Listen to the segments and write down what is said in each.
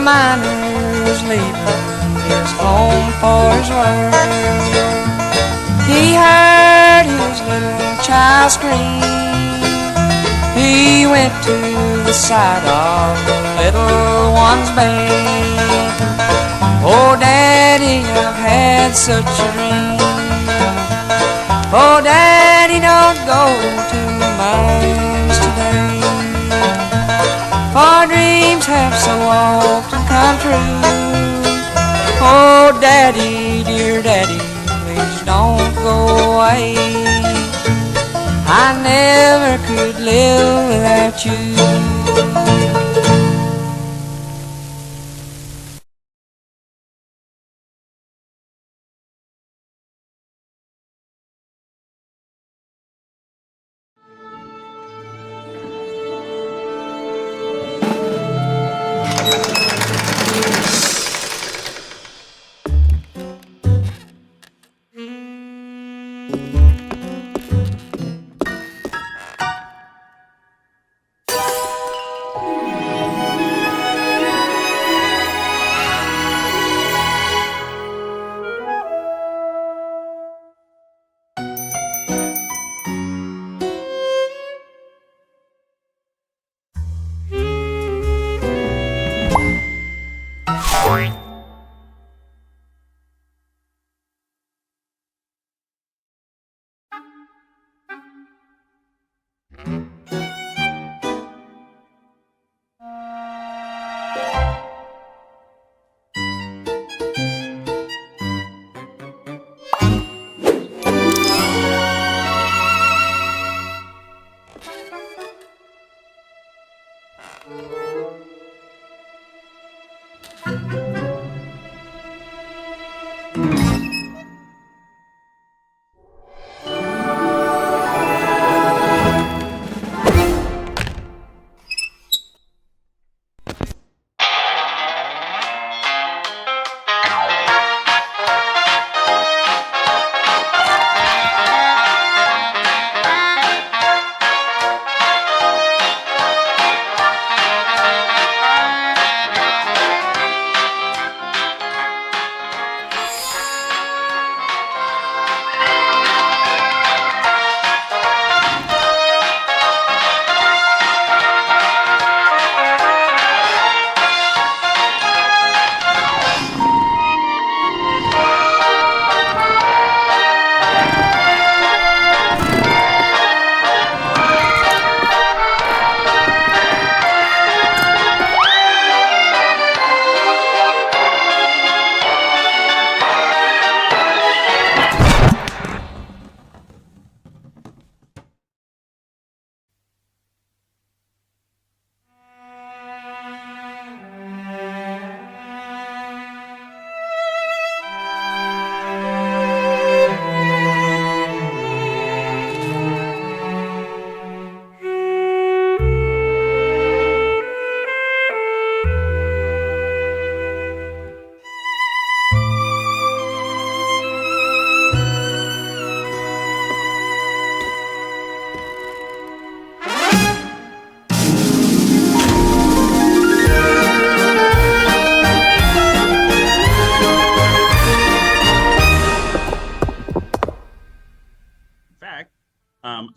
miner's leaving his home for his work. He heard his little child scream. He went to the side of the little one's bed. Oh, Daddy, I've had such a dream. Oh, Daddy, don't go to mines today, for dreams have so often come true. Oh, Daddy, dear Daddy, please don't go away. I never could live without you.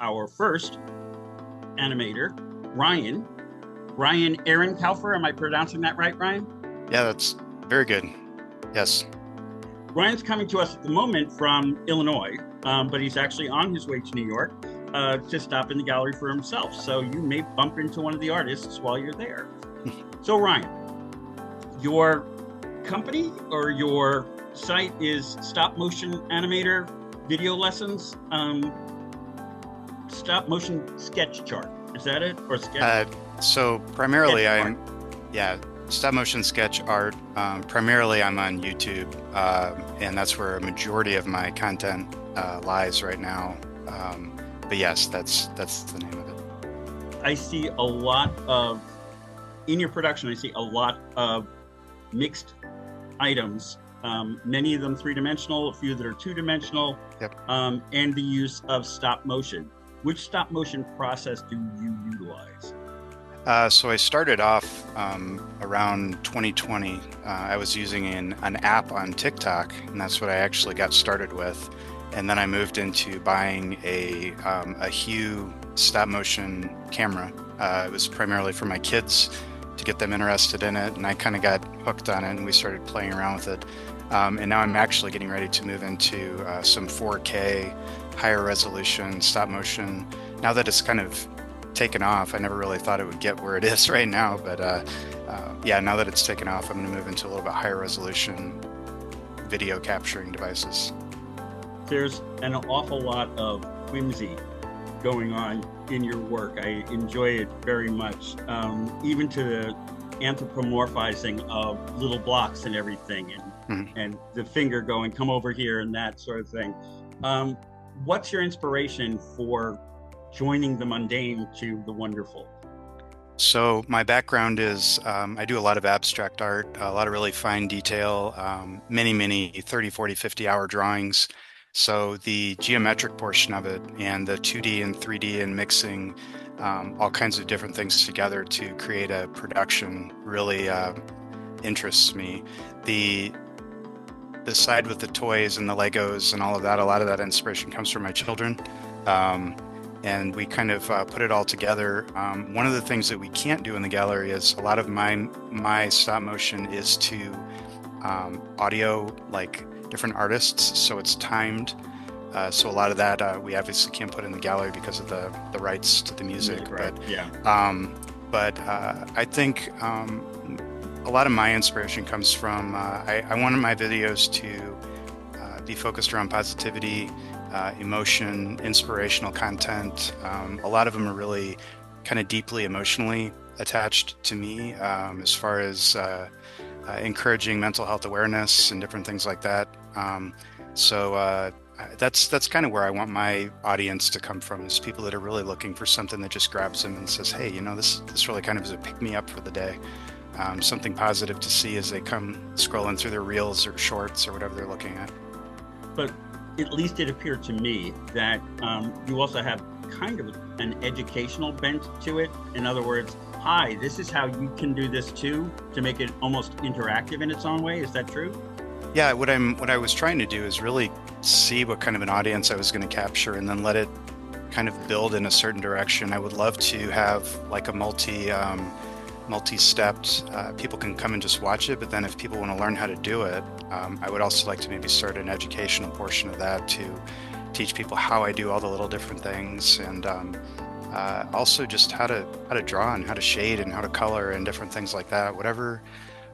Our first animator, Ryan Aaron Kaufer. Am I pronouncing that right, Ryan? Yeah, that's very good. Yes. Ryan's coming to us at the moment from Illinois, but he's actually on his way to New York to stop in the gallery for himself. So you may bump into one of the artists while you're there. So Ryan, your company or your site is Stop Motion Animator Video Lessons, Stop Motion Sketch Chart. Is that it? Or sketch? So primarily stop motion sketch art. Primarily I'm on YouTube, and that's where a majority of my content lies right now. But yes, that's the name of it. I see a lot of, in your production, I see a lot of mixed items, many of them three-dimensional, a few that are two-dimensional, Yep. And the use of stop motion. Which stop motion process do you utilize? So I started off around 2020. I was using an app on TikTok, and that's what I actually got started with. And then I moved into buying a Hue stop motion camera. It was primarily for my kids to get them interested in it, and I kind of got hooked on it, and we started playing around with it. And now I'm actually getting ready to move into some 4K, higher resolution stop motion. Now that it's kind of taken off, I never really thought it would get where it is right now, but yeah, now that it's taken off, I'm going to move into a little bit higher resolution video capturing devices. There's an awful lot of whimsy going on in your work. I enjoy it very much, even to the anthropomorphizing of little blocks and everything, and the finger going, come over here, and that sort of thing. What's your inspiration for joining the mundane to the wonderful? So my background is I do a lot of abstract art, a lot of really fine detail, many 30, 40, 50-hour drawings. So the geometric portion of it and the 2D and 3D and mixing all kinds of different things together to create a production really interests me. The side with the toys and the Legos and all of that, a lot of that inspiration comes from my children. And we kind of put it all together. One of the things that we can't do in the gallery is a lot of my stop motion is to audio, like different artists, so it's timed. So a lot of that we obviously can't put in the gallery because of the rights to the music. Right. But yeah. I think a lot of my inspiration comes from I wanted my videos to be focused around positivity, emotion, inspirational content. A lot of them are really kind of deeply emotionally attached to me, as far as encouraging mental health awareness and different things like that. So that's kind of where I want my audience to come from, is people that are really looking for something that just grabs them and says, hey, you know, this really kind of is a pick me up for the day. Something positive to see as they come scrolling through their reels or shorts or whatever they're looking at. But at least it appeared to me that you also have kind of an educational bent to it. In other words, hi, this is how you can do this too, to make it almost interactive in its own way. Is that true? Yeah, what I was trying to do is really see what kind of an audience I was going to capture and then let it kind of build in a certain direction. I would love to have like a multi-stepped, people can come and just watch it, but then if people want to learn how to do it, I would also like to maybe start an educational portion of that to teach people how I do all the little different things, and also just how to draw and how to shade and how to color and different things like that. Whatever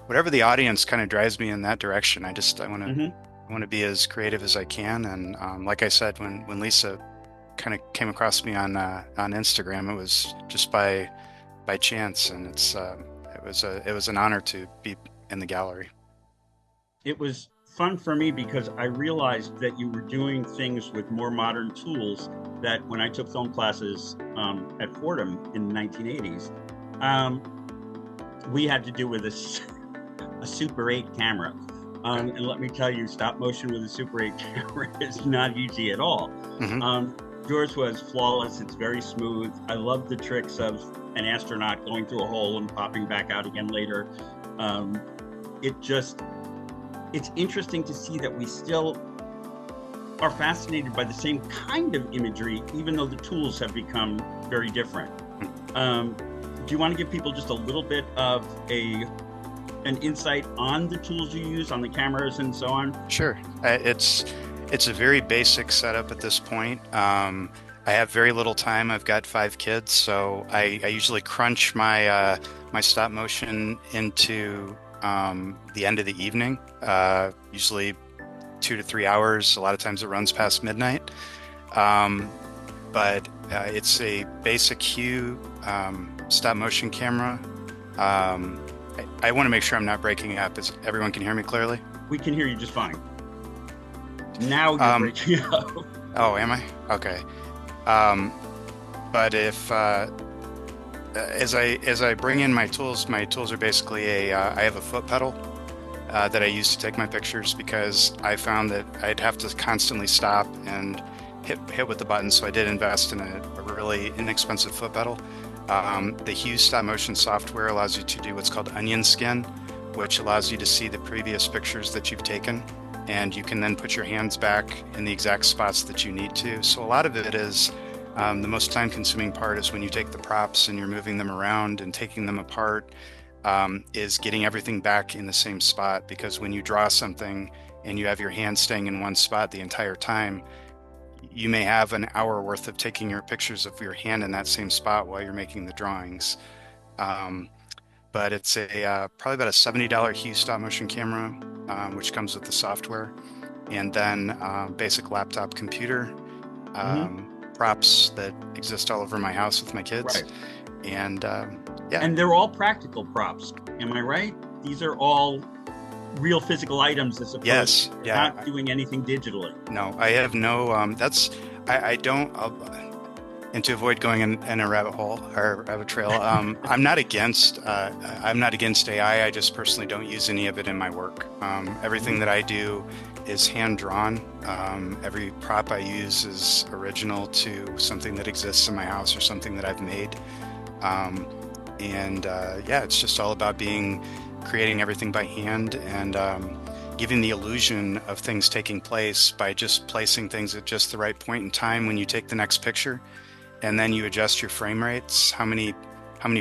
the audience kind of drives me in that direction. I want to be as creative as I can. And like I said, when Lisa kind of came across me on Instagram, it was just by chance, and it was an honor to be in the gallery. It was fun for me because I realized that you were doing things with more modern tools that when I took film classes at Fordham in the 1980s, we had to do with a Super 8 camera. And let me tell you, stop motion with a Super 8 camera is not easy at all. Yours was flawless. It's very smooth. I love the tricks of an astronaut going through a hole and popping back out again later. It's interesting to see that we still are fascinated by the same kind of imagery, even though the tools have become very different. Do you want to give people just a little bit of an insight on the tools you use, on the cameras and so on? Sure. It's a very basic setup at this point. I have very little time. I've got 5 kids, so I usually crunch my stop motion into the end of the evening, usually 2 to 3 hours. A lot of times it runs past midnight. But it's a basic Hue stop motion camera. I want to make sure I'm not breaking up. Everyone can hear me clearly? We can hear you just fine. Now you're breaking up. Oh, am I? Okay. But if as I bring in my tools are basically I have a foot pedal that I use to take my pictures, because I found that I'd have to constantly stop and hit with the button. So I did invest in a really inexpensive foot pedal. The Hue stop motion software allows you to do what's called onion skin, which allows you to see the previous pictures that you've taken, and you can then put your hands back in the exact spots that you need to. So a lot of it is the most time consuming part is when you take the props and you're moving them around and taking them apart, is getting everything back in the same spot, because when you draw something and you have your hand staying in one spot the entire time, you may have an hour worth of taking your pictures of your hand in that same spot while you're making the drawings. But it's a probably about a $70 Hue stop motion camera, which comes with the software, and then basic laptop computer, props that exist all over my house with my kids. Right. And yeah. And they're all practical props. Am I right? These are all real physical items as opposed to not doing anything digitally. No, I have no, I don't, and to avoid going in a rabbit hole or rabbit trail, I'm not against AI. I just personally don't use any of it in my work. Everything that I do is hand drawn. Every prop I use is original to something that exists in my house or something that I've made. Yeah, it's just all about creating everything by hand and giving the illusion of things taking place by just placing things at just the right point in time when you take the next picture, and then you adjust your frame rates, how many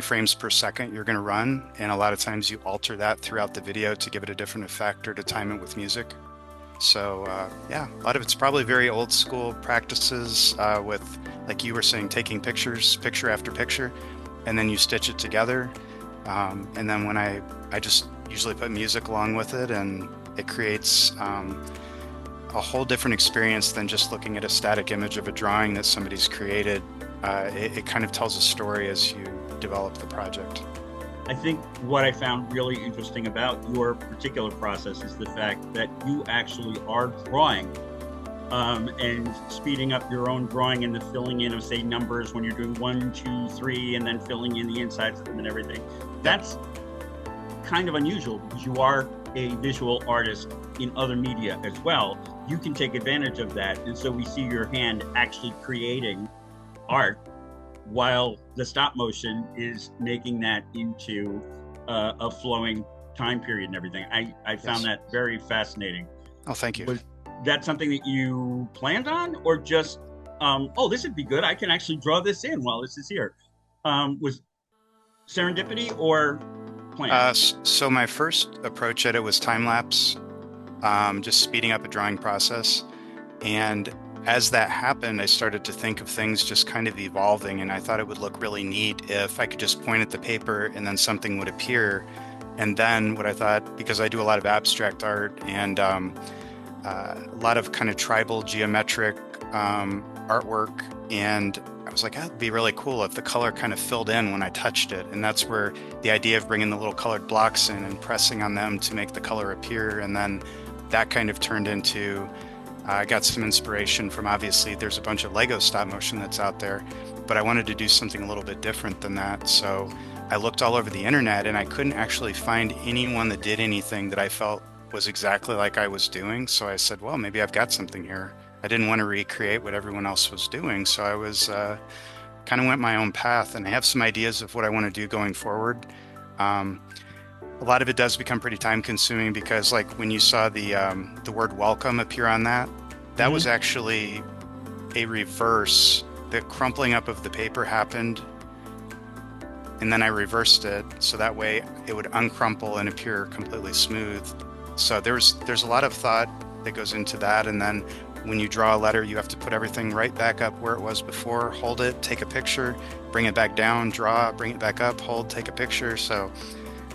frames per second you're going to run, and a lot of times you alter that throughout the video to give it a different effect or to time it with music. So yeah, a lot of it's probably very old school practices with, like you were saying, taking pictures, picture after picture, and then you stitch it together. And then when I just usually put music along with it, and it creates a whole different experience than just looking at a static image of a drawing that somebody's created. It kind of tells a story as you develop the project. I think what I found really interesting about your particular process is the fact that you actually are drawing and speeding up your own drawing and the filling in of, say, numbers when you're doing 1, 2, 3, and then filling in the insides of them and everything. That's kind of unusual because you are a visual artist in other media as well. You can take advantage of that. And so we see your hand actually creating art while the stop motion is making that into a flowing time period and everything. I found that very fascinating. Oh, thank you. Was that something that you planned on, or just, oh, this would be good, I can actually draw this in while this is here? Was serendipity or planned? So my first approach at it was time-lapse, just speeding up a drawing process. And as that happened, I started to think of things just kind of evolving, and I thought it would look really neat if I could just point at the paper and then something would appear. And then what I thought, because I do a lot of abstract art and a lot of kind of tribal geometric artwork, and I was like, that'd be really cool if the color kind of filled in when I touched it. And that's where the idea of bringing the little colored blocks in and pressing on them to make the color appear. And then that kind of turned into, I got some inspiration from, obviously there's a bunch of Lego stop motion that's out there, but I wanted to do something a little bit different than that. So I looked all over the internet and I couldn't actually find anyone that did anything that I felt was exactly like I was doing. So I said, well, maybe I've got something here. I didn't want to recreate what everyone else was doing. So I was kind of went my own path, and I have some ideas of what I want to do going forward. A lot of it does become pretty time consuming because, like, when you saw the word welcome appear on that was actually a reverse. The crumpling up of the paper happened, and then I reversed it so that way it would uncrumple and appear completely smooth. So there's a lot of thought that goes into that. And then when you draw a letter, you have to put everything right back up where it was before, hold it, take a picture, bring it back down, draw, bring it back up, hold, take a picture. So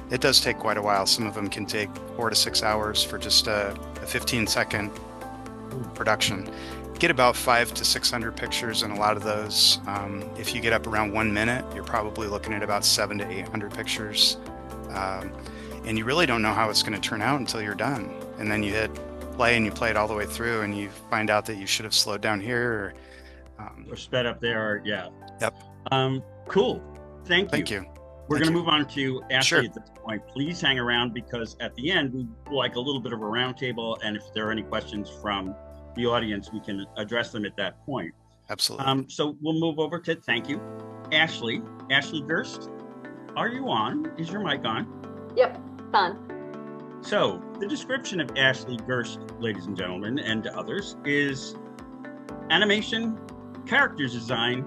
it does take quite a while. Some of them can take 4 to 6 hours for just a 15-second production. Get about 500 to 600 pictures in a lot of those. If you get up around 1 minute, you're probably looking at about 700 to 800 pictures. And you really don't know how it's going to turn out until you're done. And then you hit play and you play it all the way through, and you find out that you should have slowed down here or sped up there. Or, yeah. Yep. Cool. Thank you. We're going to move on to Ashley at this point. Please hang around, because at the end we like a little bit of a roundtable, and if there are any questions from the audience, we can address them at that point. Absolutely. So we'll move over to thank you. Ashley Gerst. Are you on? Is your mic on? Yep, done. So the description of Ashley Gerst, ladies and gentlemen, and to others, is animation, characters design,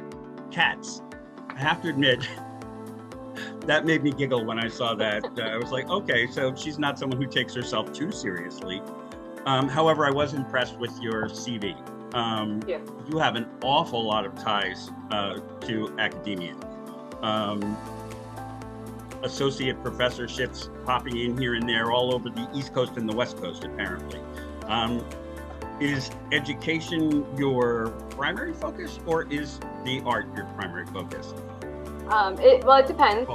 cats. I have to admit, that made me giggle when I saw that. I was like, okay, so she's not someone who takes herself too seriously. However, I was impressed with your CV. Yeah. You have an awful lot of ties to academia. Associate professorships popping in here and there all over the East Coast and the West Coast, apparently. Is education your primary focus, or is the art your primary focus? It depends.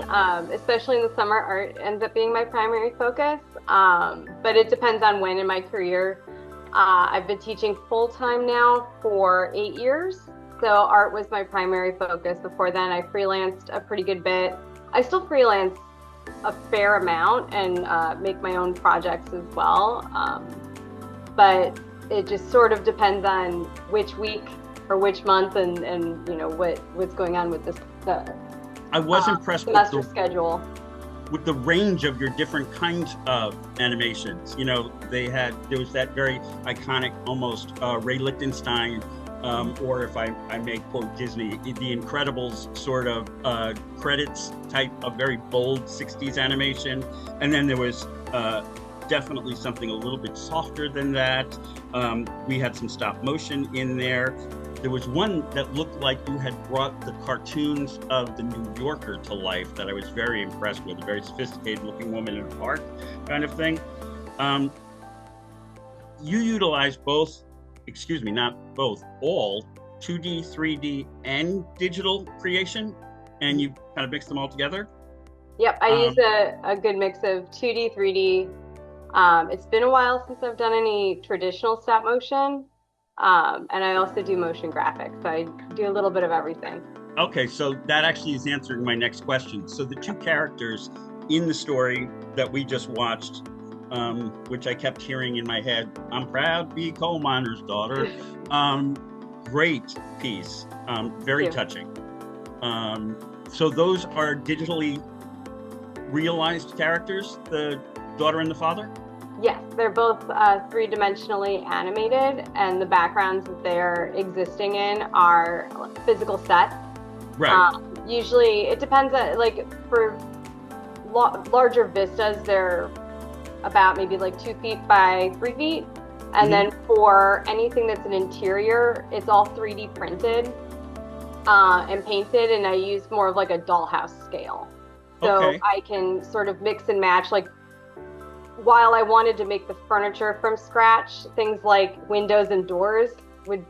Especially in the summer, art ends up being my primary focus. But it depends on when in my career. I've been teaching full-time now for 8 years. So art was my primary focus. Before then, I freelanced a pretty good bit. I still freelance a fair amount and make my own projects as well. But it just sort of depends on which week or which month and you know what's going on with the I was impressed semester schedule. With the range of your different kinds of animations. You know, there was that very iconic, almost Ray Lichtenstein, or if I may quote Disney, The Incredibles sort of credits type of very bold 60s animation. And then there was definitely something a little bit softer than that. We had some stop motion in there. There was one that looked like you had brought the cartoons of the New Yorker to life that I was very impressed with, a very sophisticated looking woman in a park kind of thing. You utilize all 2D, 3D, and digital creation, and you kind of mix them all together? Yep, I use a good mix of 2D, 3D. It's been a while since I've done any traditional stop motion. And I also do motion graphics, so I do a little bit of everything. Okay, so that actually is answering my next question. So the two characters in the story that we just watched, which I kept hearing in my head, I'm proud to be coal miner's daughter. Great piece, very touching. So those are digitally realized characters, the daughter and the father? Yes, they're both three-dimensionally animated, and the backgrounds that they're existing in are physical sets. Right. Usually, it depends on, like, for larger vistas, they're about maybe like 2 feet by 3 feet. And then for anything that's an interior, it's all 3D printed and painted, and I use more of like a dollhouse scale. So I can sort of mix and match, like, while I wanted to make the furniture from scratch, things like windows and doors it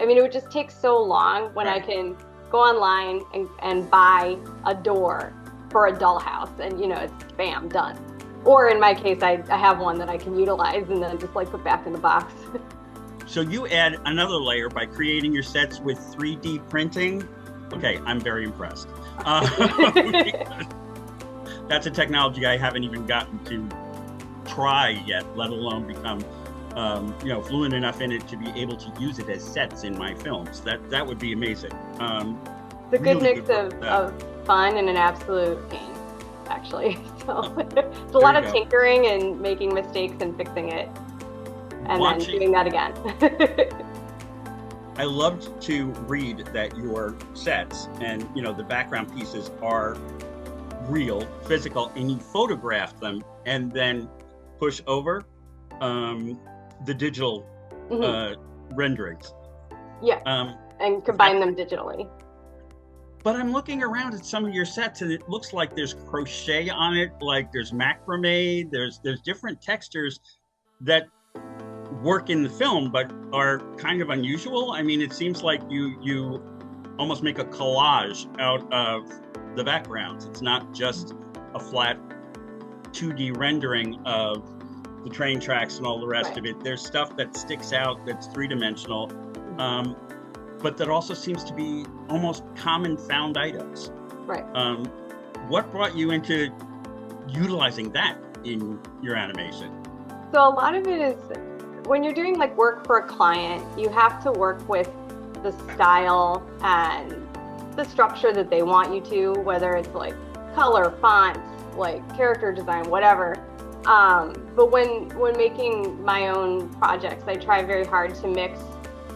would just take so long when I can go online and buy a door for a dollhouse, and it's bam, done. Or in my case, I have one that I can utilize and then just like put back in the box. So you add another layer by creating your sets with 3D printing. Okay, I'm very impressed. That's a technology I haven't even gotten to try yet, let alone become fluent enough in it to be able to use it as sets in my films. That would be amazing. It's a good mix of fun and an absolute pain, actually. So it's a lot of tinkering and making mistakes and fixing it, and then doing that again. I loved to read that your sets and the background pieces are real, physical, and you photograph them and then push over the digital renderings. Yeah, and combine them digitally. But I'm looking around at some of your sets and it looks like there's crochet on it, like there's macrame, there's different textures that work in the film but are kind of unusual. I mean, it seems like you almost make a collage out of the backgrounds. It's not just a flat 2D rendering of the train tracks and all the rest of it. There's stuff that sticks out that's three-dimensional, but that also seems to be almost common found items. Right. What brought you into utilizing that in your animation? So a lot of it is when you're doing like work for a client, you have to work with the style and the structure that they want you to, whether it's like color, fonts, like character design, whatever. But when making my own projects, I try very hard to mix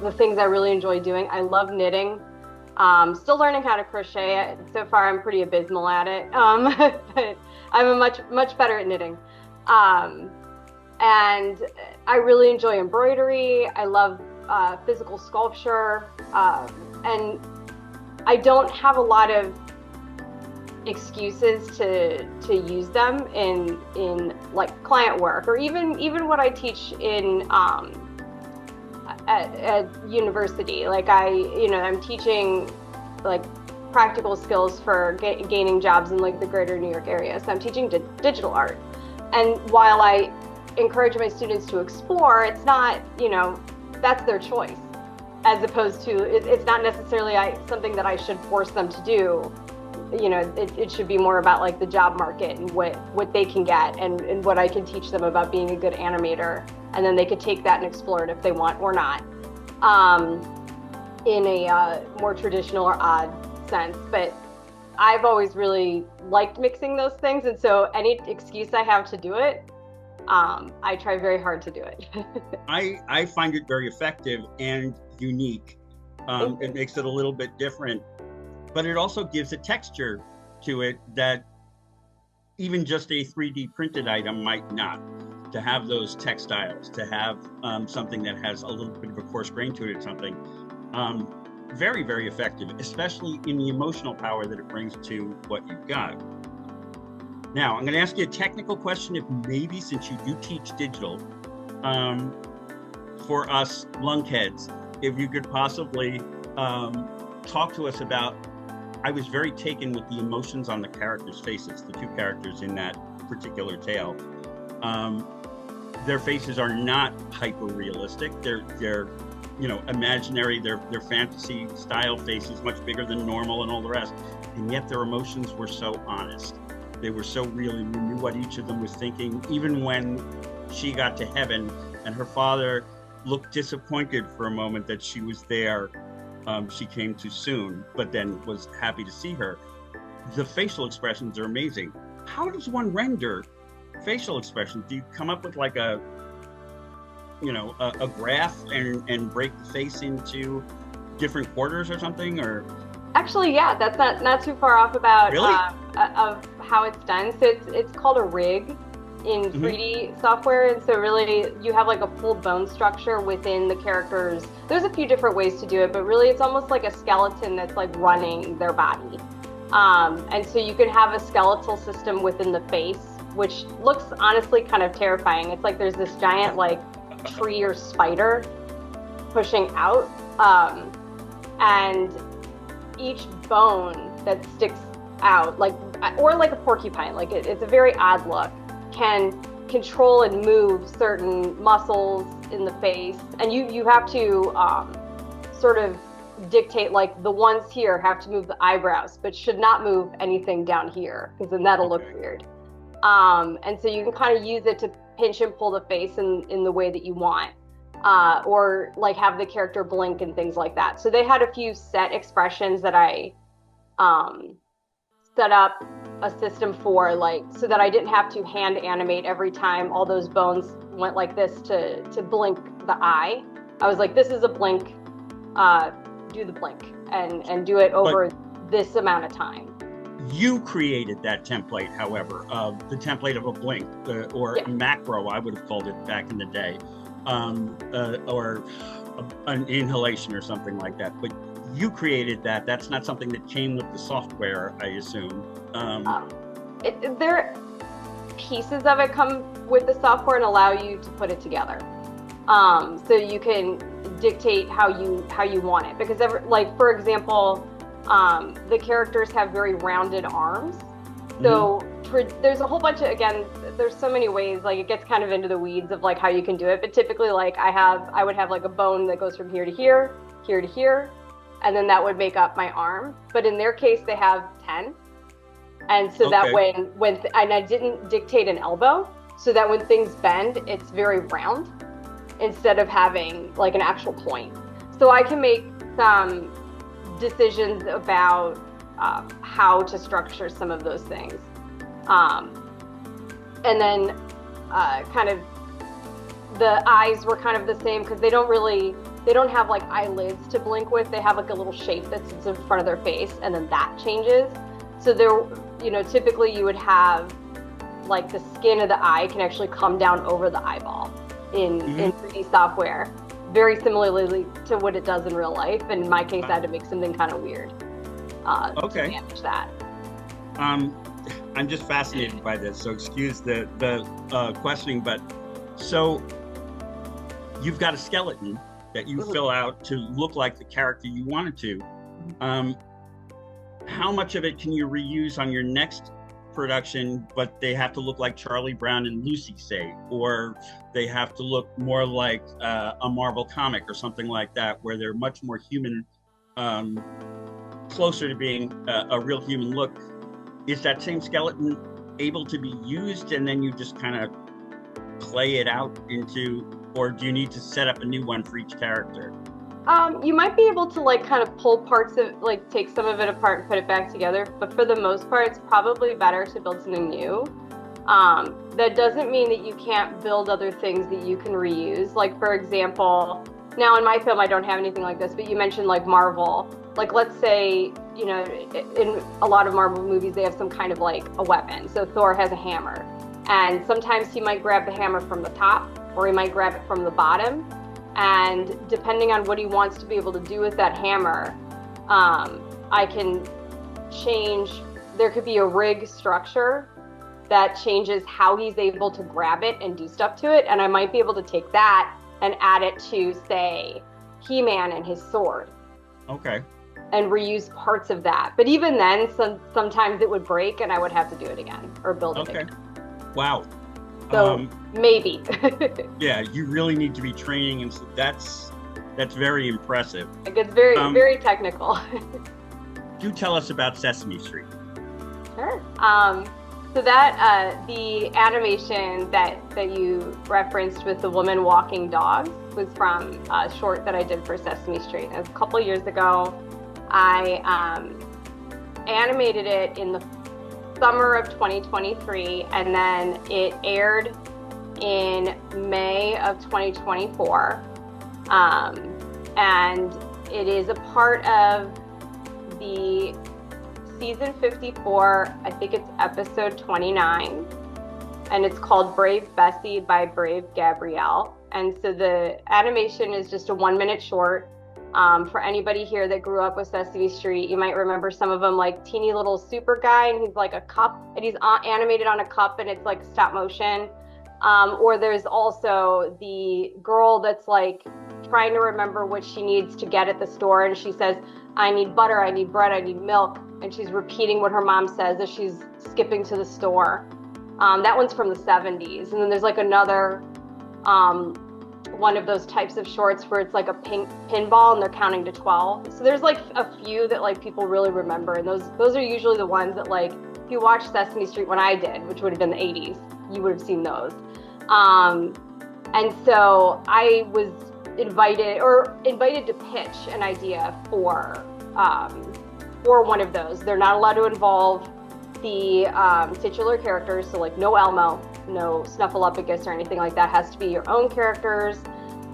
the things I really enjoy doing. I love knitting. Still learning how to crochet. So far, I'm pretty abysmal at it, but I'm much better at knitting. And I really enjoy embroidery. I love physical sculpture, and I don't have a lot of excuses to use them in like client work, or even what I teach in at university. Like I'm teaching like practical skills for gaining jobs in like the greater New York area. So I'm teaching digital art, and while I encourage my students to explore, it's not, that's their choice, as opposed to it's not necessarily something that I should force them to do. It should be more about like the job market and what they can get, and what I can teach them about being a good animator, and then they could take that and explore it if they want or not, in a more traditional or odd sense. But I've always really liked mixing those things, and so any excuse I have to do it, I try very hard to do it. I find it very effective and unique. It makes it a little bit different, but it also gives a texture to it that even just a 3D printed item might not. To have those textiles, to have something that has a little bit of a coarse grain to it, something very, very effective, especially in the emotional power that it brings to what you've got. Now, I'm going to ask you a technical question, if maybe, since you do teach digital, for us lunkheads, if you could possibly talk to us about, I was very taken with the emotions on the characters' faces, the two characters in that particular tale. Their faces are not hyper-realistic. They're imaginary, they're fantasy style faces, much bigger than normal and all the rest. And yet their emotions were so honest. They were so real, and you knew what each of them was thinking. Even when she got to heaven and her father looked disappointed for a moment that she was there, she came too soon, but then was happy to see her. The facial expressions are amazing. How does one render facial expressions? Do you come up with like a graph and break the face into different quarters or something, or? Actually, yeah, that's not too far off about really? Of how it's done. So it's called a rig in 3D software, and so really you have like a full bone structure within the characters. There's a few different ways to do it, but really it's almost like a skeleton that's like running their body. And so you can have a skeletal system within the face, which looks honestly kind of terrifying. It's like there's this giant like tree or spider pushing out, and each bone that sticks out, or like a porcupine, like it's a very odd look, can control and move certain muscles in the face, and you have to sort of dictate, like the ones here have to move the eyebrows but should not move anything down here, because then that'll look weird. And so you can kind of use it to pinch and pull the face in the way that you want, or like have the character blink and things like that. So they had a few set expressions that I set up a system for, like, so that I didn't have to hand animate every time all those bones went like this to blink the eye. I was like, this is a blink, do the blink and do it over this amount of time. You created that template, however, the template of a blink, or macro, I would have called it back in the day, or an inhalation or something like that. But you created that. That's not something that came with the software, I assume. Pieces of it come with the software and allow you to put it together. So you can dictate how you want it. Because for example, the characters have very rounded arms. So there's a whole bunch of, again, there's so many ways, like it gets kind of into the weeds of like how you can do it. But typically, like I would have like a bone that goes from here to here, here to here, and then that would make up my arm. But in their case, they have 10. And so that when and I didn't dictate an elbow, so that when things bend, it's very round instead of having like an actual point. So I can make some decisions about how to structure some of those things. And then kind of the eyes were kind of the same because they don't have like eyelids to blink with. They have like a little shape that sits in front of their face, and then that changes. So there, typically you would have like the skin of the eye can actually come down over the eyeball in 3D software, very similarly to what it does in real life. And in my case, I had to make something kind of weird to manage that. I'm just fascinated by this, so excuse the questioning, but so you've got a skeleton that you fill out to look like the character you wanted to. How much of it can you reuse on your next production, but they have to look like Charlie Brown and Lucy, say, or they have to look more like a Marvel comic or something like that, where they're much more human, closer to being a real human look? Is that same skeleton able to be used and then you just kind of clay it out into, or do you need to set up a new one for each character? You might be able to like kind of pull parts of, like take some of it apart and put it back together, but for the most part, it's probably better to build something new. That doesn't mean that you can't build other things that you can reuse. Like for example, now in my film, I don't have anything like this, but you mentioned like Marvel. Like let's say, in a lot of Marvel movies, they have some kind of like a weapon. So Thor has a hammer, and sometimes he might grab the hammer from the top, or he might grab it from the bottom. And depending on what he wants to be able to do with that hammer, I can change, there could be a rig structure that changes how he's able to grab it and do stuff to it. And I might be able to take that and add it to, say, He-Man and his sword. Okay. And reuse parts of that. But even then, sometimes it would break and I would have to do it again or build it again. Wow. So maybe. Yeah, you really need to be training, and so that's very impressive. It gets very, very technical. Do tell us about Sesame Street. Sure. So that the animation that you referenced with the woman walking dogs was from a short that I did for Sesame Street. It was a couple years ago. I animated it in the summer of 2023, and then it aired in May of 2024. And it is a part of the season 54, I think it's episode 29, and it's called Brave Bessie by Brave Gabrielle. And so the animation is just a 1-minute short. For anybody here that grew up with Sesame Street, you might remember some of them, like teeny little super guy, and he's like a cup, and he's animated on a cup, and it's like stop motion. Or there's also the girl that's like trying to remember what she needs to get at the store, and she says, I need butter, I need bread, I need milk, and she's repeating what her mom says as she's skipping to the store. That one's from the 70s. And then there's like another one of those types of shorts where it's like a pinball and they're counting to 12. So there's like a few that like people really remember, and those are usually the ones that, like, if you watched Sesame Street when I did, which would have been the 80s, you would have seen those. And so I was invited to pitch an idea for one of those. They're not allowed to involve the titular characters, so like no Elmo, no Snuffleupagus or anything like that. It has to be your own characters.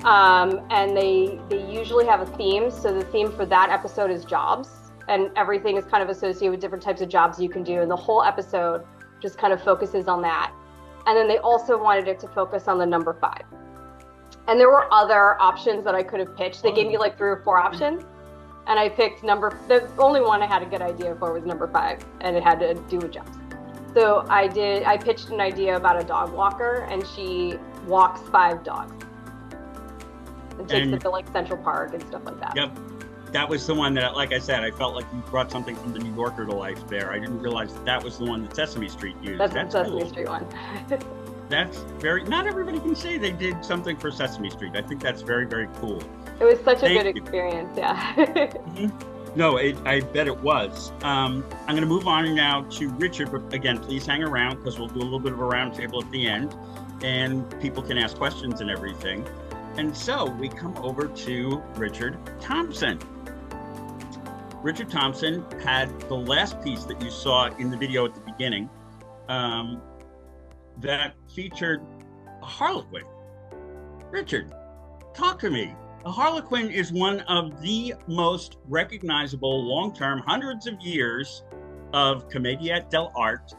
And they usually have a theme. So the theme for that episode is jobs, and everything is kind of associated with different types of jobs you can do. And the whole episode just kind of focuses on that. And then they also wanted it to focus on the number 5. And there were other options that I could have pitched. They gave me like 3 or 4 options. And I picked the only one I had a good idea for was number 5, and it had to do with jobs. So I pitched an idea about a dog walker, and she walks 5 dogs and takes it to like Central Park and stuff like that. Yep. That was the one that, like I said, I felt like you brought something from the New Yorker to life there. I didn't realize that was the one that Sesame Street used. That's the Sesame Street one. That's not everybody can say they did something for Sesame Street. I think that's very, very cool. It was such a good experience, yeah. Mm-hmm. No, I bet it was. I'm going to move on now to Richard, but again, please hang around because we'll do a little bit of a roundtable at the end, and people can ask questions and everything. And so we come over to Richard Thompson. Richard Thompson had the last piece that you saw in the video at the beginning that featured a Harlequin. Richard, talk to me. A Harlequin is one of the most recognizable long-term, hundreds of years of commedia dell'arte,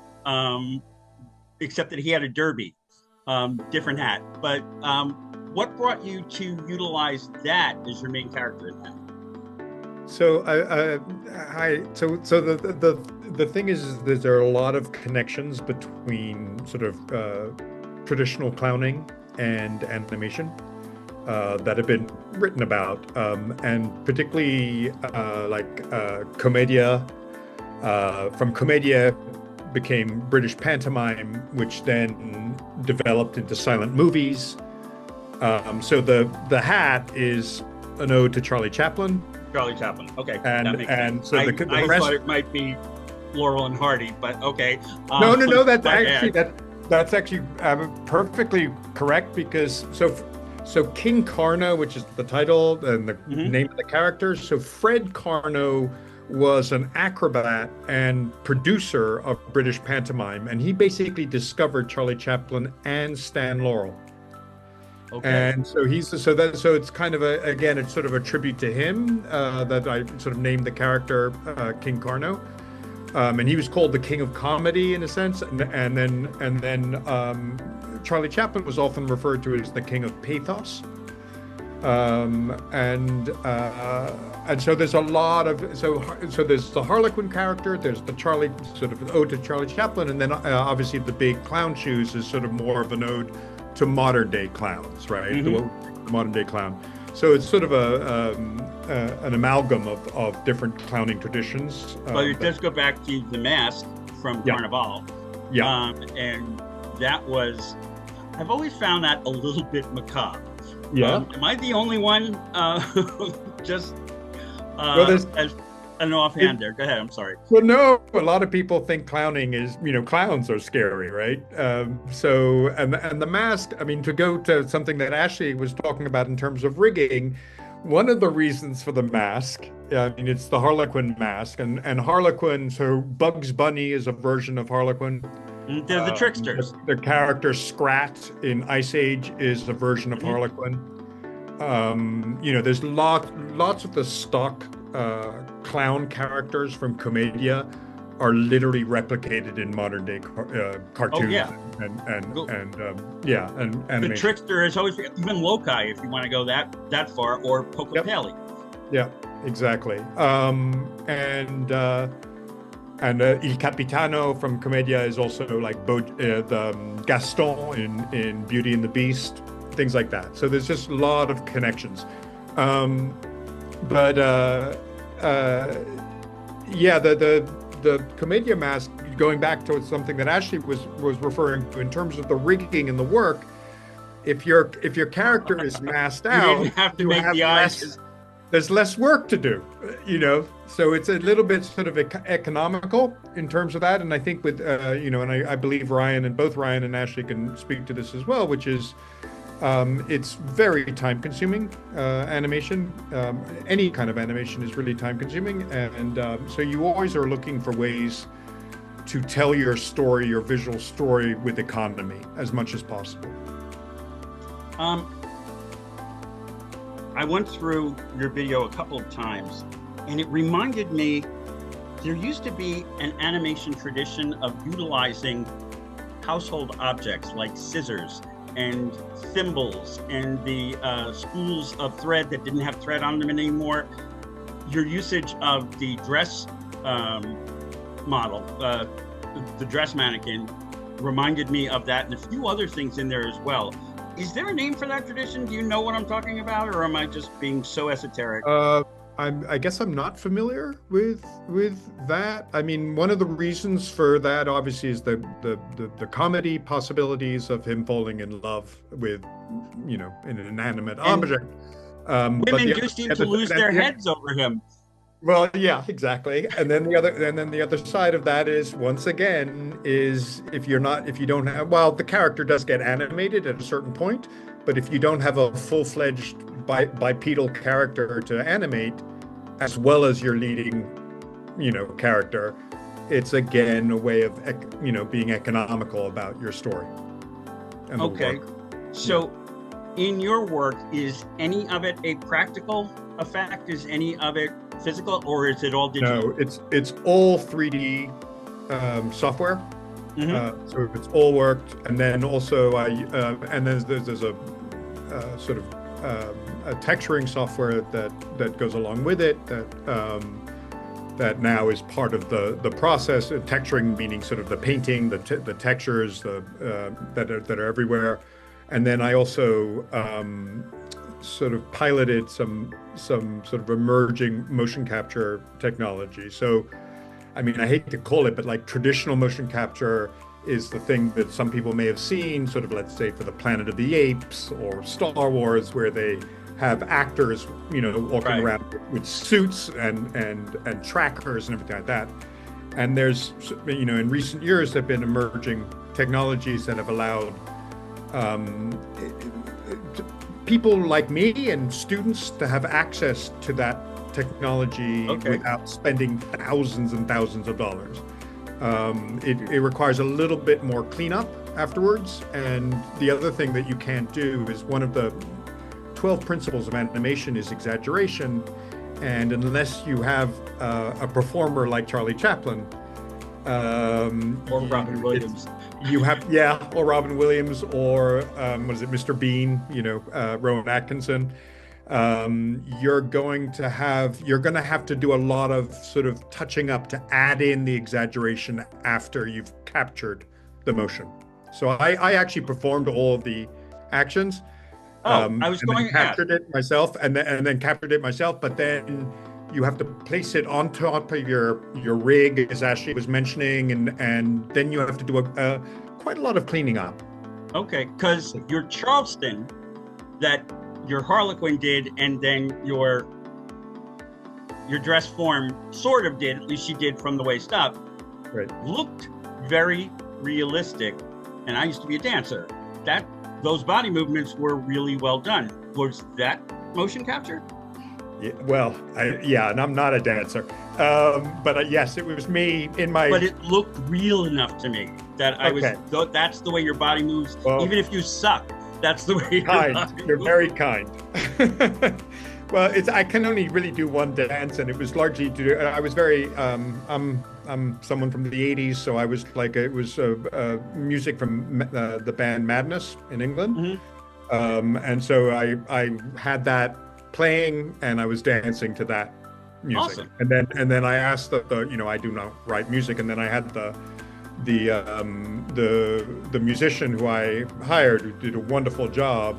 except that he had a derby, different hat. But what brought you to utilize that as your main character in that? So the thing is that there are a lot of connections between sort of traditional clowning and animation that have been written about, and particularly commedia. From commedia became British pantomime, which then developed into silent movies. So the hat is an ode to Charlie Chaplin. Charlie Chaplin. Okay, and that makes sense. so I the rest... thought it might be Laurel and Hardy, but okay. No. That's actually perfectly correct, because so King Carno, which is the title and the name of the character. So Fred Carno was an acrobat and producer of British pantomime, and he basically discovered Charlie Chaplin and Stan Laurel. Okay. And so so it's kind of it's sort of a tribute to him that I sort of named the character King Carno, and he was called the King of Comedy in a sense, and then Charlie Chaplin was often referred to as the King of Pathos, and so there's a lot of so there's the Harlequin character, there's the Charlie sort of ode to Charlie Chaplin, and then obviously the big clown shoes is sort of more of an ode to modern day clowns, right? The modern day clown. So it's sort of an amalgam of different clowning traditions. But it does go back to the mask from Carnival. Yeah. And that was, I've always found that a little bit macabre. Yeah. Am I the only one just as an offhand there? Go ahead, I'm sorry. Well, no, a lot of people think clowning is, clowns are scary, right? So the mask, I mean, to go to something that Ashley was talking about in terms of rigging, one of the reasons for the mask, it's the Harlequin mask, and Harlequin, so Bugs Bunny is a version of Harlequin. They're the tricksters. The character Scrat in Ice Age is a version of Harlequin. There's lots of the stock clown characters from commedia are literally replicated in modern day cartoons and animation. The trickster is always, even Loci, if you want to go that far, or Pocopelli. Yeah, exactly. Il Capitano from commedia is also like the Gaston in Beauty and the Beast, things like that. So there's just a lot of connections. The commedia mask, going back to something that Ashley was referring to in terms of the rigging and the work, if your character is masked out, you have to make the eyes. There's less work to do, so it's a little bit sort of economical in terms of that. And I think with, and I believe both Ryan and Ashley can speak to this as well, which is, it's very time consuming, animation. Any kind of animation is really time consuming. And so you always are looking for ways to tell your story, your visual story, with economy as much as possible. I went through your video a couple of times, and it reminded me there used to be an animation tradition of utilizing household objects like scissors and thimbles and the spools of thread that didn't have thread on them anymore. Your usage of the dress model, the dress mannequin, reminded me of that, and a few other things in there as well. Is there a name for that tradition? Do you know what I'm talking about, or am I just being so esoteric? I guess I'm not familiar with that. I mean, one of the reasons for that obviously is the comedy possibilities of him falling in love with, an inanimate object. Women do seem to lose their heads over him. Well, yeah, exactly. And then the other side of that is, once again, is if you don't have, well, the character does get animated at a certain point, but if you don't have a full-fledged bipedal character to animate, as well as your leading, character, it's again a way of, being economical about your story. And okay. So in your work, is any of it a practical effect? Is any of it physical, or is it all digital? No, it's all 3D software. So it's all worked, and then also there's a sort of a texturing software that goes along with it that now is part of the process. Texturing meaning sort of the painting, the textures that are everywhere, and then I also sort of piloted some sort of emerging motion capture technology. So, I mean, I hate to call it, but like traditional motion capture is the thing that some people may have seen, sort of, let's say, for the Planet of the Apes or Star Wars, where they have actors, walking around with suits and trackers and everything like that. And there's, in recent years, there have been emerging technologies that have allowed people like me and students to have access to that technology without spending thousands and thousands of dollars. It requires a little bit more cleanup afterwards. And the other thing that you can't do is one of the 12 principles of animation is exaggeration. And unless you have a performer like Charlie Chaplin, or Robin Williams, or Robin Williams, or Mr. Bean, Rowan Atkinson. You're going to have to do a lot of sort of touching up to add in the exaggeration after you've captured the motion. So I actually performed all of the actions. I was going captured it myself, and then captured it myself. But then you have to place it on top of your rig, as Ashley was mentioning, and then you have to do quite a lot of cleaning up. Okay, because your Charleston, that your Harlequin did, and then your dress form sort of did, at least she did from the waist up, looked very realistic. And I used to be a dancer. Those body movements were really well done. Was that motion capture? Yeah, well, and I'm not a dancer, but yes, it was me in my. But it looked real enough to me that I was. That's the way your body moves, even if you suck. That's the way. You're very kind. Well, I can only really do one dance, and it was largely I was very. I'm someone from the 80s, so I was like, it was music from the band Madness in England. And so I had that playing, and I was dancing to that music. Awesome. And then I asked I do not write music, and then I had the musician who I hired, who did a wonderful job.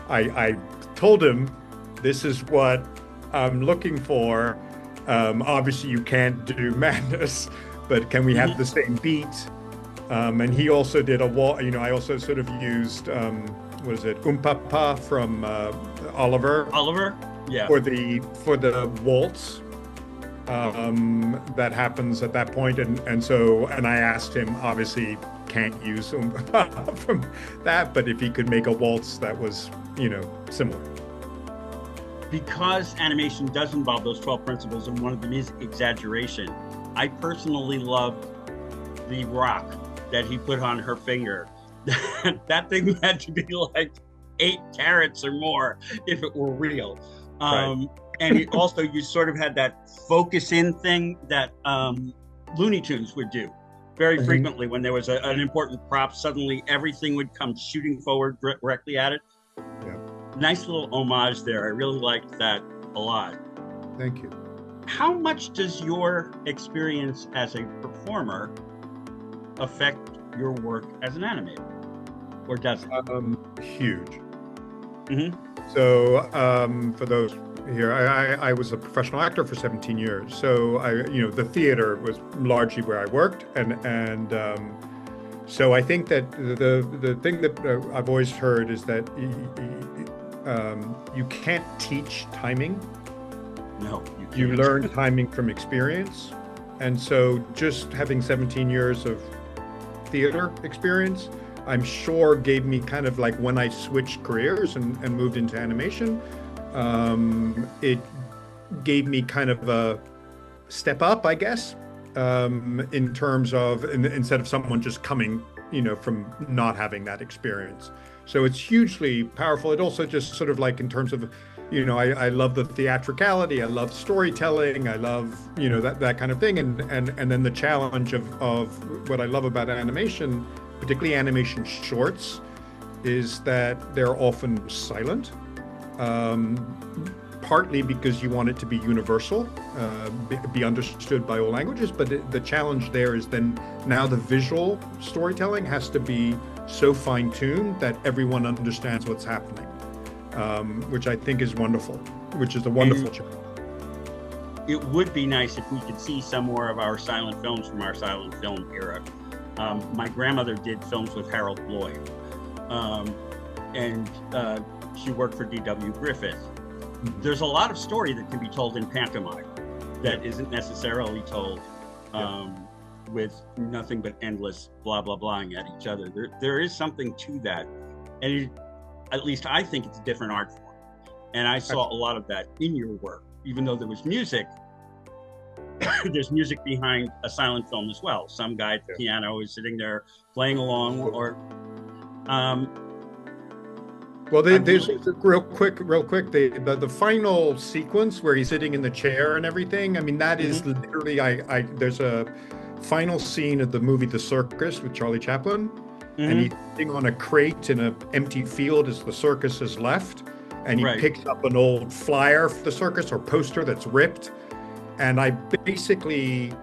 I told him, this is what I'm looking for. Obviously you can't do Madness, but can we have the same beat? And he also did I also sort of used, Umpapa from Oliver? Oliver? Yeah. For the waltz that happens at that point. And I asked him, obviously can't use Umpapa from that, but if he could make a waltz that was, similar. Because animation does involve those 12 principles, and one of them is exaggeration, I personally loved the rock that he put on her finger. That thing had to be like 8 carats or more if it were real. And it also, you sort of had that focus in thing that Looney Tunes would do very frequently. When there was an important prop, suddenly everything would come shooting forward directly at it. Yeah. Nice little homage there. I really liked that a lot. Thank you. How much does your experience as a performer affect your work as an animator? Or does it? Huge. So for those here, I was a professional actor for 17 years. So the theater was largely where I worked, and so I think that the thing that I've always heard is that you can't teach timing. No, you learn timing from experience. And so just having 17 years of theater experience, I'm sure gave me kind of like, when I switched careers and moved into animation, it gave me kind of a step up, I guess, in terms of instead of someone just coming, from not having that experience. So it's hugely powerful. It also just sort of like in terms of, I love the theatricality, I love storytelling, I love, that kind of thing. And then the challenge of what I love about animation, particularly animation shorts, is that they're often silent, partly because you want it to be universal, be understood by all languages. But the challenge there is then now the visual storytelling has to be so fine-tuned that everyone understands what's happening, which I think is wonderful, which is a wonderful challenge. It would be nice if we could see some more of our silent films from our silent film era. My grandmother did films with Harold Lloyd, and she worked for D.W. Griffith. There's a lot of story that can be told in pantomime that isn't necessarily told with nothing but endless blah, blah, blahing at each other. There is something to that. And at least I think it's a different art form. And I saw a lot of that in your work. Even though there was music, there's music behind a silent film as well. Some guy at the piano is sitting there playing along, or well, there's real quick, the final sequence where he's sitting in the chair and everything. I mean, that is literally, there's a final scene of the movie The Circus with Charlie Chaplin, and he's sitting on a crate in an empty field as the circus has left, and he picks up an old flyer for the circus or poster that's ripped, and I basically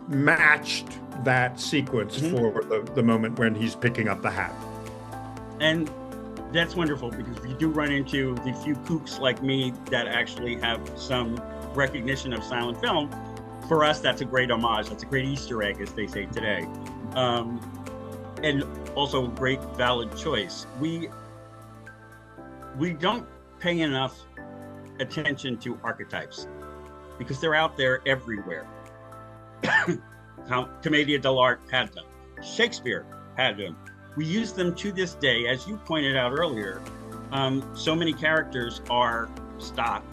matched that sequence for the moment when he's picking up the hat. And that's wonderful, because you do run into the few kooks like me that actually have some recognition of silent film. For us, that's a great homage. That's a great Easter egg, as they say today. And also a great valid choice. We don't pay enough attention to archetypes because they're out there everywhere. Commedia dell'arte had them. Shakespeare had them. We use them to this day, as you pointed out earlier. So many characters are stock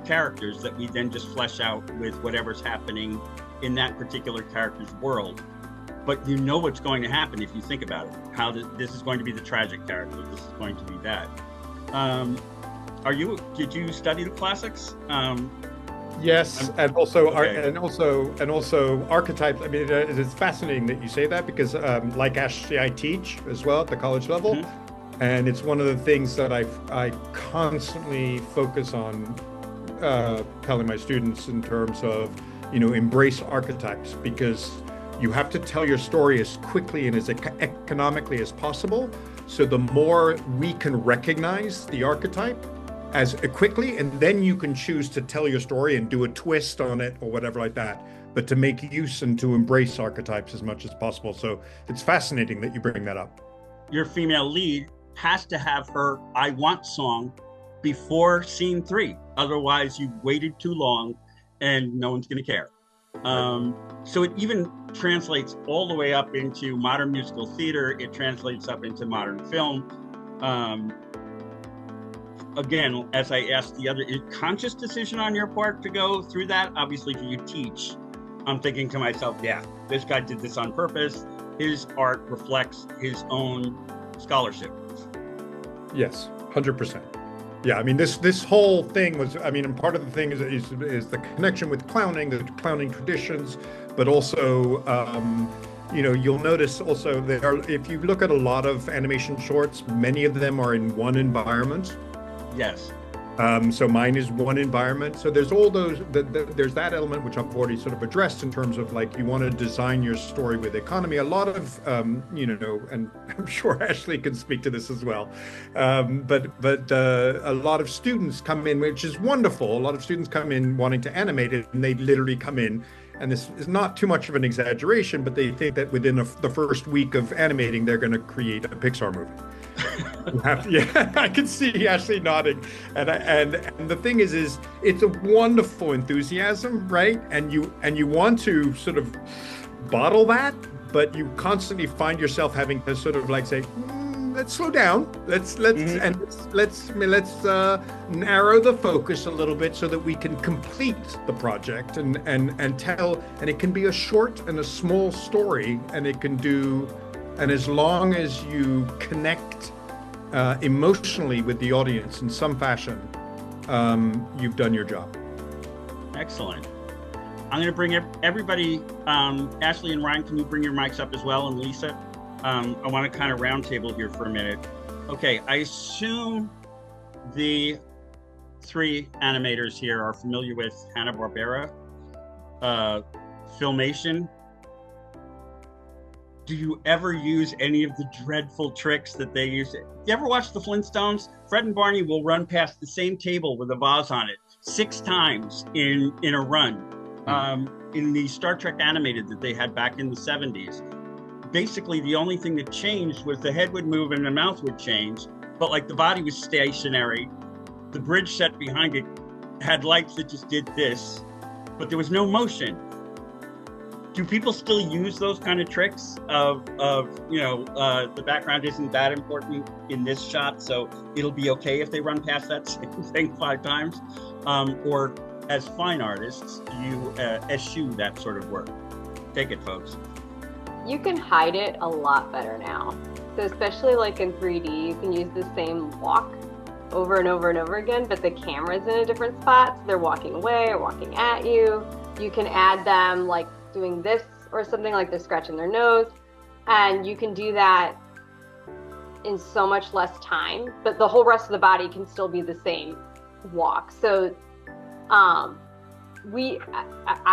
characters that we then just flesh out with whatever's happening in that particular character's world. But you know what's going to happen if you think about it. How this is going to be the tragic character. This is going to be that. Did you study the classics? Yes, and also archetypes. I mean, it's fascinating that you say that, because actually I teach as well at the college level, and it's one of the things that I constantly focus on telling my students in terms of, embrace archetypes, because you have to tell your story as quickly and as economically as possible. So the more we can recognize the archetype as quickly, and then you can choose to tell your story and do a twist on it or whatever like that, but to make use and to embrace archetypes as much as possible. So it's fascinating that you bring that up. Your female lead has to have her I Want song before scene 3. Otherwise, you've waited too long and no one's going to care. So it even translates all the way up into modern musical theater. It translates up into modern film. Again, as I asked the other, conscious decision on your part to go through that? Obviously, you teach. I'm thinking to myself, yeah, this guy did this on purpose. His art reflects his own scholarship. Yes, 100%. Yeah, I mean, this whole thing was, and part of the thing is the connection with clowning, the clowning traditions, but also, you'll notice also if you look at a lot of animation shorts, many of them are in one environment. Yes. So mine is one environment. So there's all those, there's that element which I've already sort of addressed in terms of you want to design your story with economy. A lot of, and I'm sure Ashley can speak to this as well. But a lot of students come in, which is wonderful. A lot of students come in wanting to animate it, and they literally come in. And this is not too much of an exaggeration, but they think that within the first week of animating, they're going to create a Pixar movie. Yeah, I can see Ashley nodding, and the thing is it's a wonderful enthusiasm, right? And you want to sort of bottle that, but you constantly find yourself having to sort of say, let's slow down. Let's narrow the focus a little bit so that we can complete the project and tell. And it can be a short and a small story, and as long as you connect emotionally with the audience in some fashion, you've done your job. Excellent. I'm going to bring everybody. Ashley and Ryan, can you bring your mics up as well? And Lisa, I want to kind of roundtable here for a minute. Okay, I assume the three animators here are familiar with Hanna-Barbera Filmation. Do you ever use any of the dreadful tricks that they use? You ever watch the Flintstones? Fred and Barney will run past the same table with a vase on it 6 times in a run. In the Star Trek animated that they had back in the 70s. Basically, the only thing that changed was the head would move and the mouth would change, but like the body was stationary. The bridge set behind it had lights that just did this, but there was no motion. Do people still use those kind of tricks of the background isn't that important in this shot, so it'll be okay if they run past that same thing 5 times? Or as fine artists, do you eschew that sort of work? Take it, folks. You can hide it a lot better now. So especially like in 3D, you can use the same walk over and over and over again, but the camera's in a different spot. So they're walking away or walking at you. You can add them like doing this or something, like they're scratching their nose. And you can do that in so much less time, but the whole rest of the body can still be the same walk. So I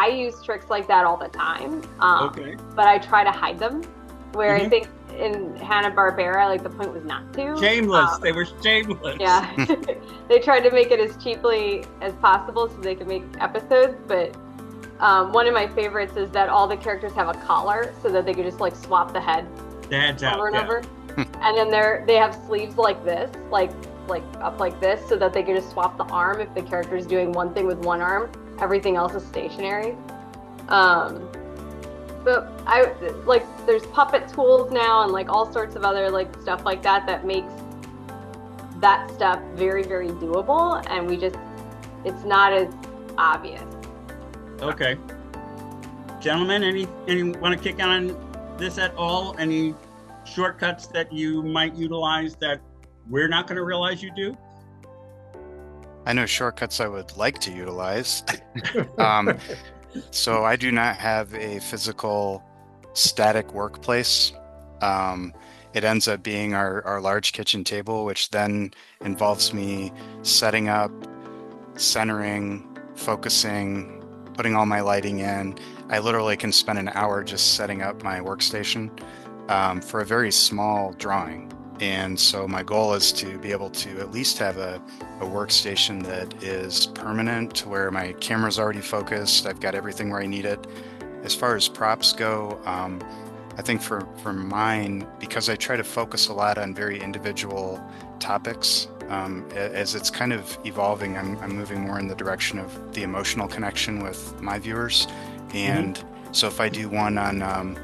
use tricks like that all the time, but I try to hide them, where I think in Hanna-Barbera, like the point was not to. Shameless, they were shameless. Yeah, they tried to make it as cheaply as possible so they could make episodes, but one of my favorites is that all the characters have a collar so that they could just like swap the head over and over. And then they have sleeves like this, like up like this, so that they can just swap the arm if the character is doing one thing with one arm, everything else is stationary. But there's puppet tools now and like all sorts of other like stuff like that makes that stuff very, very doable, and it's not as obvious. Okay. Gentlemen, any want to kick on this at all? Any shortcuts that you might utilize that we're not going to realize you do? I know shortcuts I would like to utilize. So I do not have a physical static workplace. It ends up being our large kitchen table, which then involves me setting up, centering, focusing, putting all my lighting in. I literally can spend an hour just setting up my workstation for a very small drawing. And so my goal is to be able to at least have a workstation that is permanent, to where my camera's already focused, I've got everything where I need it. As far as props go, I think for mine, because I try to focus a lot on very individual topics, as it's kind of evolving, I'm moving more in the direction of the emotional connection with my viewers. And so if I do one on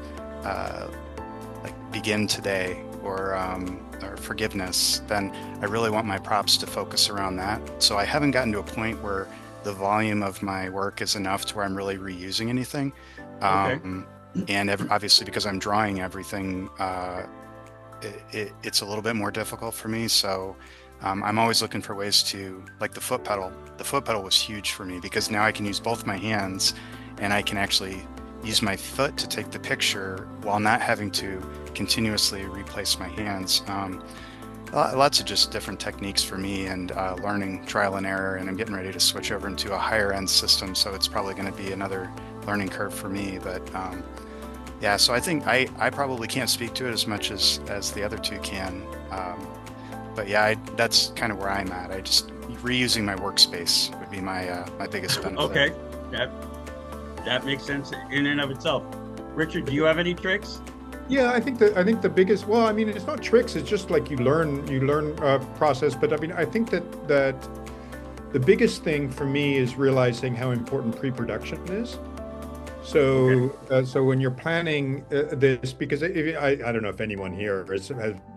like Begin Today, or forgiveness, then I really want my props to focus around that. So I haven't gotten to a point where the volume of my work is enough to where I'm really reusing anything. And obviously, because I'm drawing everything, it's a little bit more difficult for me. So I'm always looking for ways to, like the foot pedal. The foot pedal was huge for me because now I can use both my hands and I can actually use my foot to take the picture while not having to continuously replace my hands. Lots of just different techniques for me, and learning, trial and error, and I'm getting ready to switch over into a higher end system, so it's probably going to be another learning curve for me. But yeah, so I think I probably can't speak to it as much as the other two can. But yeah, that's kind of where I'm at. I just reusing my workspace would be my biggest benefit. Okay, that makes sense in and of itself. Richard, do you have any tricks? Yeah, I think the biggest, well, I mean, it's not tricks, it's just like you learn process. But I mean, I think that the biggest thing for me is realizing how important pre-production is. So, so when you're planning this, because I don't know if anyone here has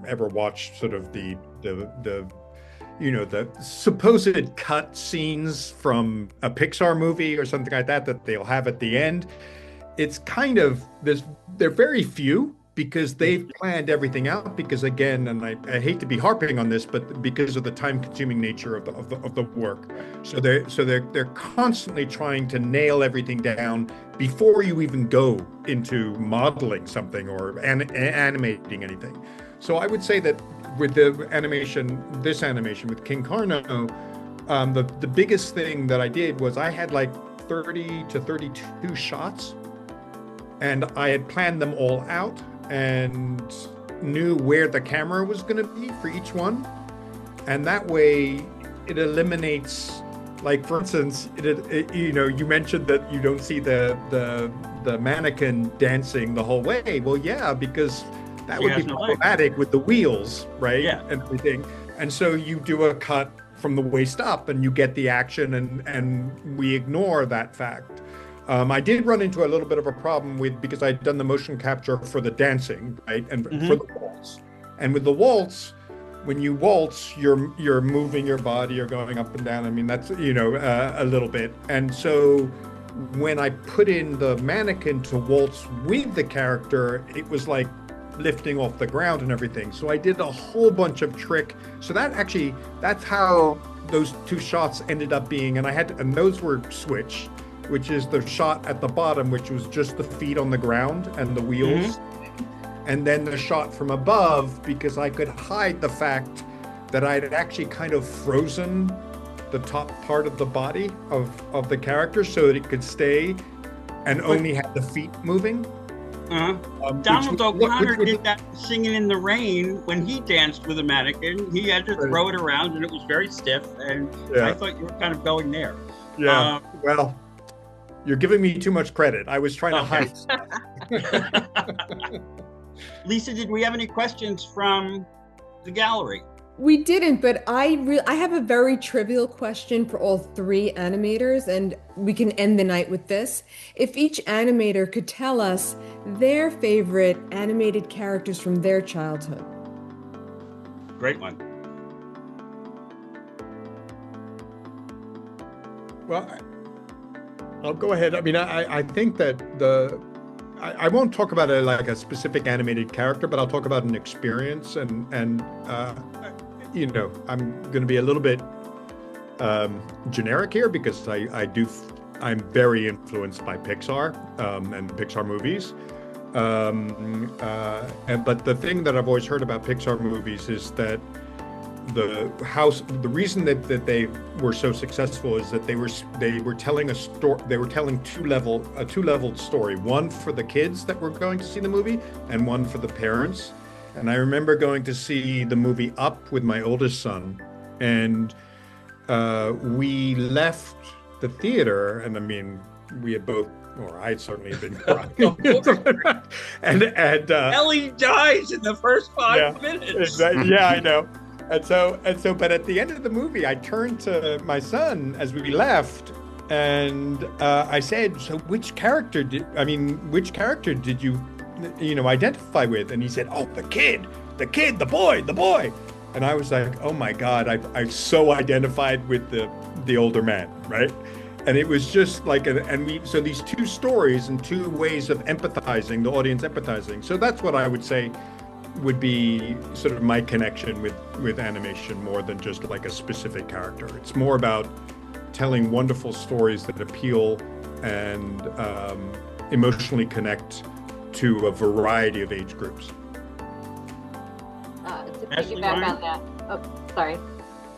ever watched sort of the the supposed cut scenes from a Pixar movie or something like that they'll have at the end. It's kind of they're very few because they've planned everything out, because again, and I hate to be harping on this, but because of the time-consuming nature of the work. So they're constantly trying to nail everything down before you even go into modeling something or animating anything. So I would say that with this animation with King Carno, the biggest thing that I did was I had like 30 to 32 shots, and I had planned them all out and knew where the camera was going to be for each one. And that way it eliminates, like, for instance, you mentioned that you don't see the mannequin dancing the whole way. Well, yeah, because that would be problematic with the wheels, right? Yeah. And everything. And so you do a cut from the waist up and you get the action, and we ignore that fact. I did run into a little bit of a problem because I'd done the motion capture for the dancing, right? And for the waltz. And with the waltz, when you waltz, you're moving your body, you're going up and down. I mean, that's, a little bit. And so when I put in the mannequin to waltz with the character, it was like lifting off the ground and everything. So I did a whole bunch of trick. So that's how those two shots ended up being. And those were switched, which is the shot at the bottom, which was just the feet on the ground and the wheels. And then the shot from above, because I could hide the fact that I'd actually kind of frozen the top part of the body of the character so that it could stay and only have the feet moving. Donald O'Connor did that Singing in the Rain when he danced with a mannequin. He had to throw it around and it was very stiff, and I thought you were kind of going there. Yeah, well, you're giving me too much credit. I was trying to hide. Lisa, did we have any questions from the gallery? We didn't, but I have a very trivial question for all three animators, and we can end the night with this. If each animator could tell us their favorite animated characters from their childhood. Great one. Well, I'll go ahead. I mean, I think that I won't talk about a specific animated character, but I'll talk about an experience, and I'm going to be a little bit generic here because I'm very influenced by Pixar and Pixar movies. But the thing that I've always heard about Pixar movies is that the reason that they were so successful is that they were telling a story. They were telling a two-leveled story, one for the kids that were going to see the movie and one for the parents. And I remember going to see the movie Up with my oldest son, and we left the theater, and I mean, we had both, or I certainly had been crying. and Ellie dies in the first 5 minutes. Exactly. Yeah, I know. And so, but at the end of the movie, I turned to my son as we left, and I said, "So, which character did you, identify with?" And he said, "Oh, the kid, the boy." And I was like, "Oh my God, I so identified with the older man, right?" And it was just like, so these two stories and two ways of empathizing, the audience empathizing. So that's what I would say would be sort of my connection with animation, more than just like a specific character. It's more about telling wonderful stories that appeal and emotionally connect to a variety of age groups. To piggyback on that, sorry.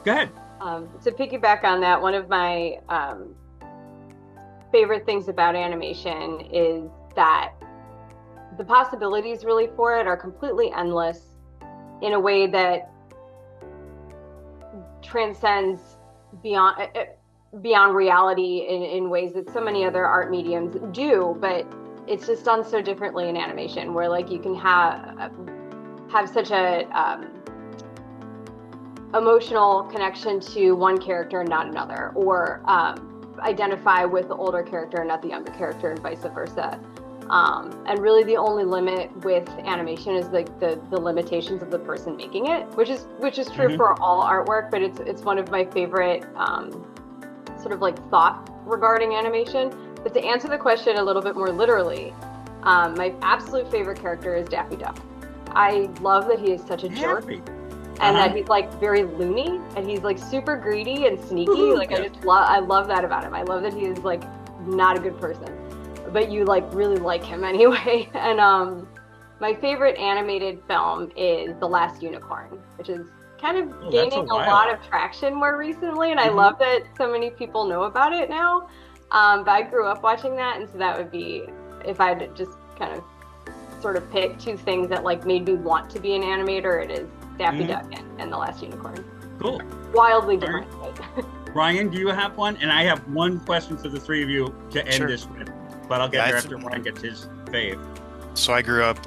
Go ahead. To piggyback on that, one of my favorite things about animation is that the possibilities really for it are completely endless in a way that transcends beyond reality in ways that so many other art mediums do, but it's just done so differently in animation, where like you can have such a emotional connection to one character and not another, or identify with the older character and not the younger character, and vice versa. And really the only limit with animation is like the limitations of the person making it, which is true for all artwork, but it's one of my favorite sort of like thought regarding animation. But to answer the question a little bit more literally, my absolute favorite character is Daffy Duck. I love that he is such a jerk, and that he's like very loony, and he's like super greedy and sneaky. Like I love that about him. I love that he is like not a good person, but you like really like him anyway. And my favorite animated film is The Last Unicorn, which is kind of gaining a lot of traction more recently, and I love that so many people know about it now. But I grew up watching that, and so that would be, if I'd just kind of sort of pick two things that like made me want to be an animator, it is Daffy Duck and The Last Unicorn. Cool. Wildly different. Ryan, do you have one? And I have one question for the three of you to end this with, but I'll get there after Ryan gets his fave. So I grew up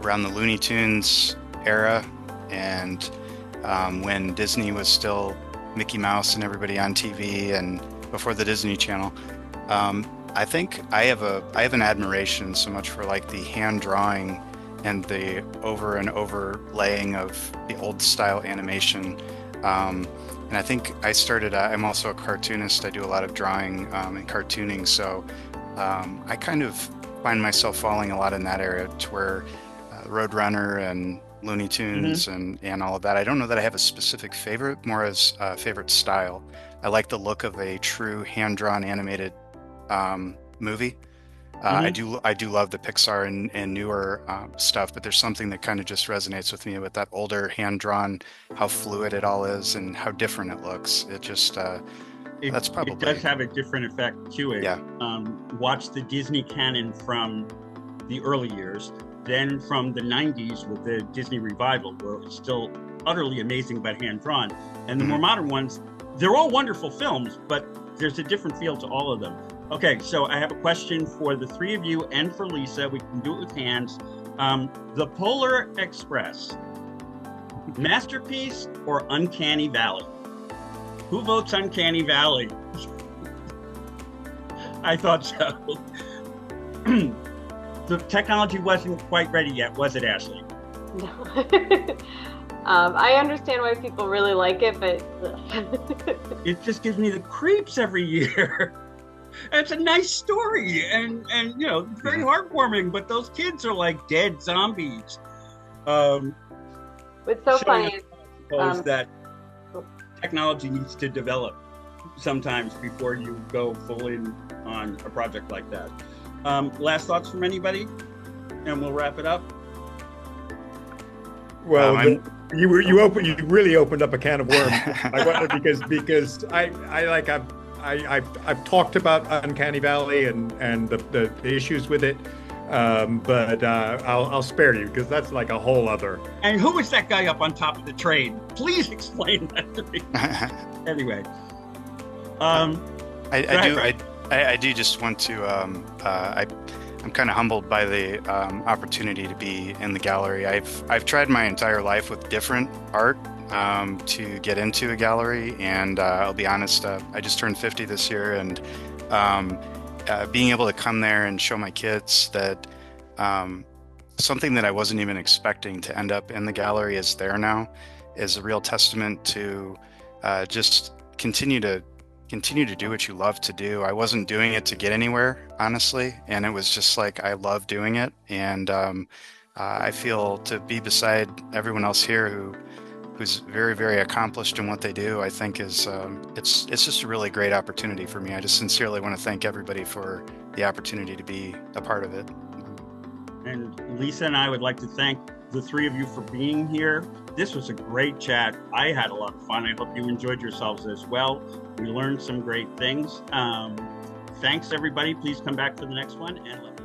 around the Looney Tunes era, and when Disney was still Mickey Mouse and everybody on TV, and before the Disney Channel. I think I have an admiration so much for like the hand drawing and the over and over laying of the old style animation. And I think I started, I'm also a cartoonist. I do a lot of drawing and cartooning. So I kind of find myself falling a lot in that area, to where Roadrunner and Looney Tunes and all of that. I don't know that I have a specific favorite, more as a favorite style. I like the look of a true hand-drawn animated movie. I do love the Pixar and newer stuff, but there's something that kind of just resonates with me with that older hand-drawn, how fluid it all is and how different it looks. It just that's probably, it does have a different effect to it. Yeah. Watch the Disney canon from the early years, then from the 90s with the Disney revival, where it's still utterly amazing but hand-drawn, and the more modern ones, they're all wonderful films, but there's a different feel to all of them. Okay, so I have a question for the three of you and for Lisa. We can do it with hands. The Polar Express, masterpiece or Uncanny Valley? Who votes Uncanny Valley? I thought so. The technology wasn't quite ready yet, was it, Ashley? No. I understand why people really like it, but it just gives me the creeps every year. It's a nice story, and you know, very heartwarming, but those kids are like dead zombies. What's so funny is that technology needs to develop sometimes before you go full in on a project like that. Last thoughts from anybody, and we'll wrap it up. Well, you really opened up a can of worms. I wonder because I've talked about Uncanny Valley and the issues with it, but I'll spare you because that's like a whole other. And who was that guy up on top of the train? Please explain that to me. Anyway, I do just want to. I'm kind of humbled by the opportunity to be in the gallery. I've tried my entire life with different art to get into a gallery, and I'll be honest, I just turned 50 this year, and being able to come there and show my kids that something that I wasn't even expecting to end up in the gallery is there now is a real testament to just continue to do what you love to do. I wasn't doing it to get anywhere, honestly, and it was just like I love doing it, and I feel to be beside everyone else here who's very, very accomplished in what they do, I think is it's just a really great opportunity for me. I just sincerely want to thank everybody for the opportunity to be a part of it. And Lisa and I would like to thank the three of you for being here. This was a great chat. I had a lot of fun. I hope you enjoyed yourselves as well. We learned some great things. Thanks, everybody. Please come back for the next one, and let me